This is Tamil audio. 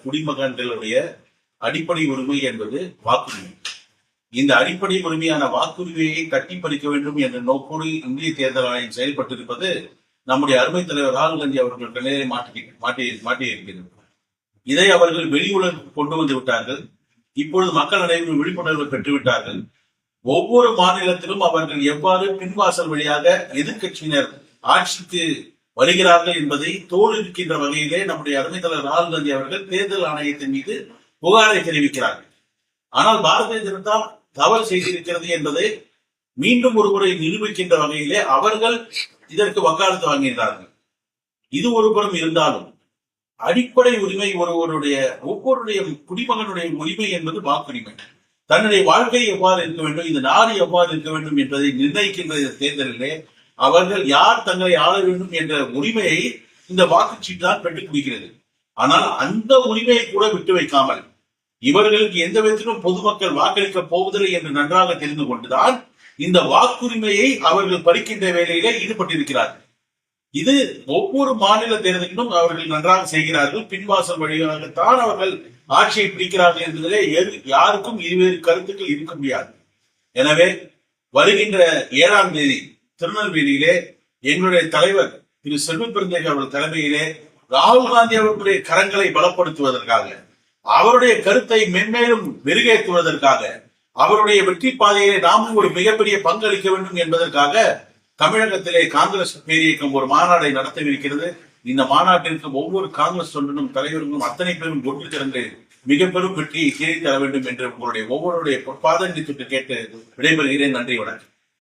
குடிமகன்களுடைய அடிப்படை உரிமை என்பது வாக்குரிமை. இந்த அடிப்படை உரிமையான வாக்குரிமையை கட்டி பறிக்க வேண்டும் என்ற நோக்கோடு இந்திய தேர்தல் ஆணையம் செயல்பட்டிருப்பது நம்முடைய அருமை தலைவர் ராகுல் காந்தி அவர்கள் நிலையை மாட்டியிருக்கிறது. இதை அவர்கள் வெளியுலகு கொண்டு வந்து விட்டார்கள். இப்பொழுது மக்கள் அனைவரும் விழிப்புணர்வு பெற்றுவிட்டார்கள். ஒவ்வொரு மாநிலத்திலும் அவர்கள் எவ்வாறு பின்வாசல் வழியாக எதிர்கட்சியினர் ஆட்சிக்கு வருகிறார்கள் என்பதை தோல்விக்கின்ற வகையிலே நம்முடைய அருமை தலைவர் ராகுல் காந்தி அவர்கள் தேர்தல் ஆணையத்தின் மீது புகாரை தெரிவிக்கிறார்கள். ஆனால் பாரதிய ஜனதா தவறு செய்திருக்கிறது என்பதை மீண்டும் ஒருமுறை நிரூபிக்கின்ற வகையிலே அவர்கள் இதற்கு வக்காலத்து வாங்குகிறார்கள். இது ஒருபுறம் இருந்தாலும் அடிப்படை உரிமை ஒவ்வொருடைய குடிமகனுடைய உரிமை என்பது வாக்குரிமை. தன்னுடைய வாழ்க்கை எவ்வாறு இருக்க வேண்டும், இந்த நாடு எவ்வாறு இருக்க வேண்டும் என்பதை நிர்ணயிக்கின்ற தேர்தலிலே அவர்கள் யார் தங்களை ஆள வேண்டும் என்ற உரிமையை இந்த வாக்குச்சீட்டு தான் பெற்றுக் கொடுக்கிறது. ஆனால் அந்த உரிமையை கூட விட்டு வைக்காமல் இவர்களுக்கு எந்த விதத்திலும் பொதுமக்கள் வாக்களிக்க போவதில்லை என்று நன்றாக தெரிந்து கொண்டுதான் இந்த வாக்குரிமையை அவர்கள் பறிக்கின்ற வேலையிலே ஈடுபட்டிருக்கிறார்கள். இது ஒவ்வொரு மாநில தேர்தலிலும் அவர்கள் நன்றாக செய்கிறார்கள். பின்வாசல் வழியாகத்தான் அவர்கள் ஆட்சியை பிடிக்கிறார்கள் என்பதிலே யாருக்கும் இருவேறு கருத்துக்கள் இருக்க முடியாது. எனவே வருகின்ற 7ஆம் தேதி திருநெல்வேலியிலே எங்களுடைய தலைவர் திரு செல்வ பெருந்தகை அவர்கள் தலைமையிலே ராகுல் காந்தி அவர்களுடைய கரங்களை பலப்படுத்துவதற்காக, அவருடைய கருத்தை மென்மேலும் மெருகேற்றுவதற்காக, அவருடைய வெற்றி பாதையிலே நாமும் ஒரு மிகப்பெரிய பங்களிக்க வேண்டும் என்பதற்காக தமிழகத்திலே காங்கிரஸ் பேரியக்கம் ஒரு மாநாடை நடத்தவிருக்கிறது. இந்த மாநாட்டிற்கு ஒவ்வொரு காங்கிரஸ் தொண்டனும் தலைவர்களும் அத்தனை பேரும் ஒன்று திறந்து மிக பெரும் வெற்றியை தேடி தர வேண்டும் என்று உங்களுடைய ஒவ்வொருடைய பொற்பாதங்களை சுட்டு கேட்டு விடைபெறுகிறேன். நன்றி, வணக்கம்.